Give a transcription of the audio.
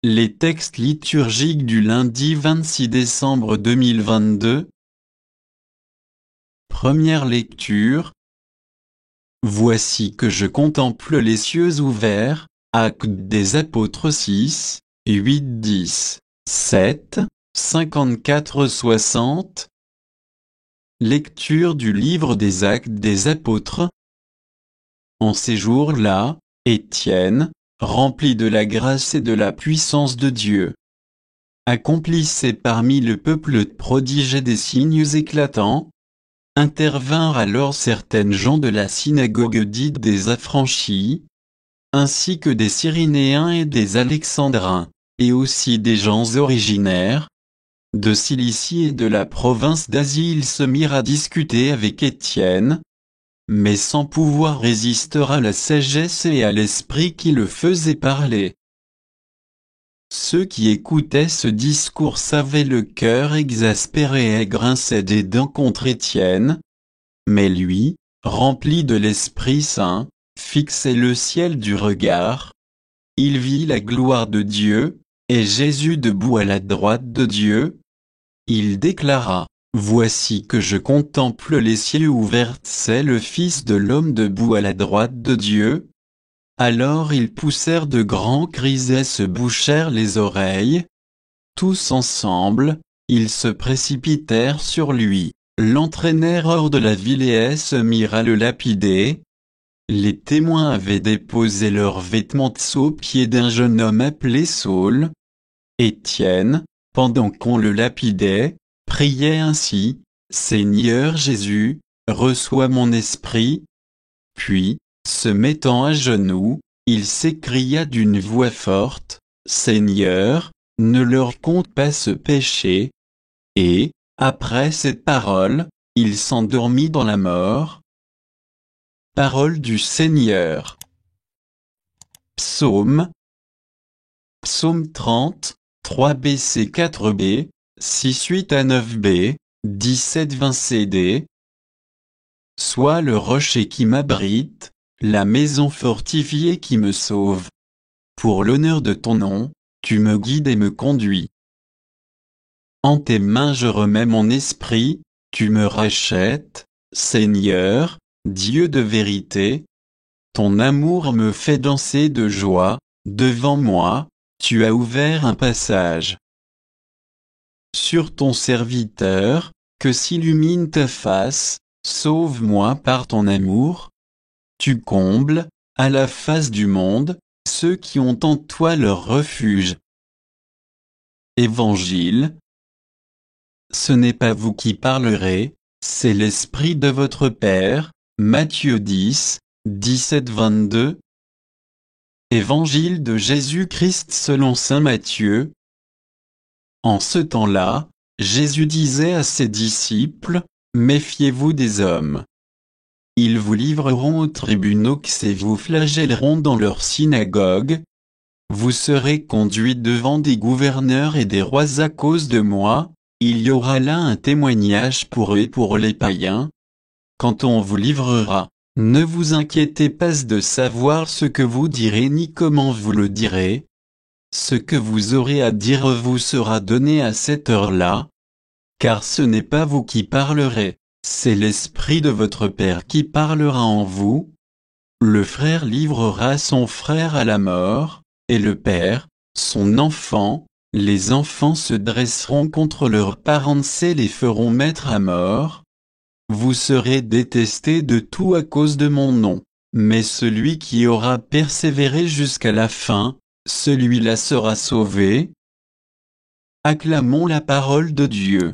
Les textes liturgiques du lundi 26 décembre 2022. Première lecture. Voici que je contemple les cieux ouverts. Actes des Apôtres 6, 8, 10, 7, 54, 60. Lecture du livre des Actes des Apôtres. En ces jours-là, Étienne, rempli de la grâce et de la puissance de Dieu, accomplissait parmi le peuple de prodiges et des signes éclatants. Intervinrent alors certaines gens de la synagogue dite des Affranchis, ainsi que des Cyrénéens et des Alexandrins, et aussi des gens originaires de Cilicie et de la province d'Asie. Ils se mirent à discuter avec Étienne, mais sans pouvoir résister à la sagesse et à l'esprit qui le faisait parler. Ceux qui écoutaient ce discours avaient le cœur exaspéré et grinçaient des dents contre Étienne. Mais lui, rempli de l'Esprit Saint, fixait le ciel du regard. Il vit la gloire de Dieu, et Jésus debout à la droite de Dieu. Il déclara: Voici que je contemple les cieux ouverts, c'est le Fils de l'homme debout à la droite de Dieu. Alors ils poussèrent de grands cris et se bouchèrent les oreilles. Tous ensemble, ils se précipitèrent sur lui, l'entraînèrent hors de la ville et se mirent à le lapider. Les témoins avaient déposé leurs vêtements aux pieds d'un jeune homme appelé Saul. Étienne, pendant qu'on le lapidait, priait ainsi: Seigneur Jésus, reçois mon esprit. Puis, se mettant à genoux, il s'écria d'une voix forte: Seigneur, ne leur compte pas ce péché. Et, après cette parole, il s'endormit dans la mort. Parole du Seigneur. Psaume 30, 3b c 4b, 6 8 à 9b, 17 20 cd. Sois le rocher qui m'abrite, la maison fortifiée qui me sauve. Pour l'honneur de ton nom, tu me guides et me conduis. En tes mains je remets mon esprit, tu me rachètes, Seigneur, Dieu de vérité. Ton amour me fait danser de joie, devant moi, tu as ouvert un passage. Sur ton serviteur, que s'illumine ta face, sauve-moi par ton amour. Tu combles, à la face du monde, ceux qui ont en toi leur refuge. Évangile. Ce n'est pas vous qui parlerez, c'est l'Esprit de votre Père. Matthieu 10, 17-22. Évangile de Jésus-Christ selon saint Matthieu. En ce temps-là, Jésus disait à ses disciples: Méfiez-vous des hommes. Ils vous livreront aux tribunaux et vous flagelleront dans leurs synagogues. Vous serez conduits devant des gouverneurs et des rois à cause de moi. Il y aura là un témoignage pour eux et pour les païens. Quand on vous livrera, ne vous inquiétez pas de savoir ce que vous direz ni comment vous le direz. Ce que vous aurez à dire vous sera donné à cette heure-là. Car ce n'est pas vous qui parlerez, c'est l'Esprit de votre Père qui parlera en vous. Le frère livrera son frère à la mort, et le père, son enfant. Les enfants se dresseront contre leurs parents et les feront mettre à mort. Vous serez détestés de tout à cause de mon nom, mais celui qui aura persévéré jusqu'à la fin, celui-là sera sauvé. Acclamons la parole de Dieu.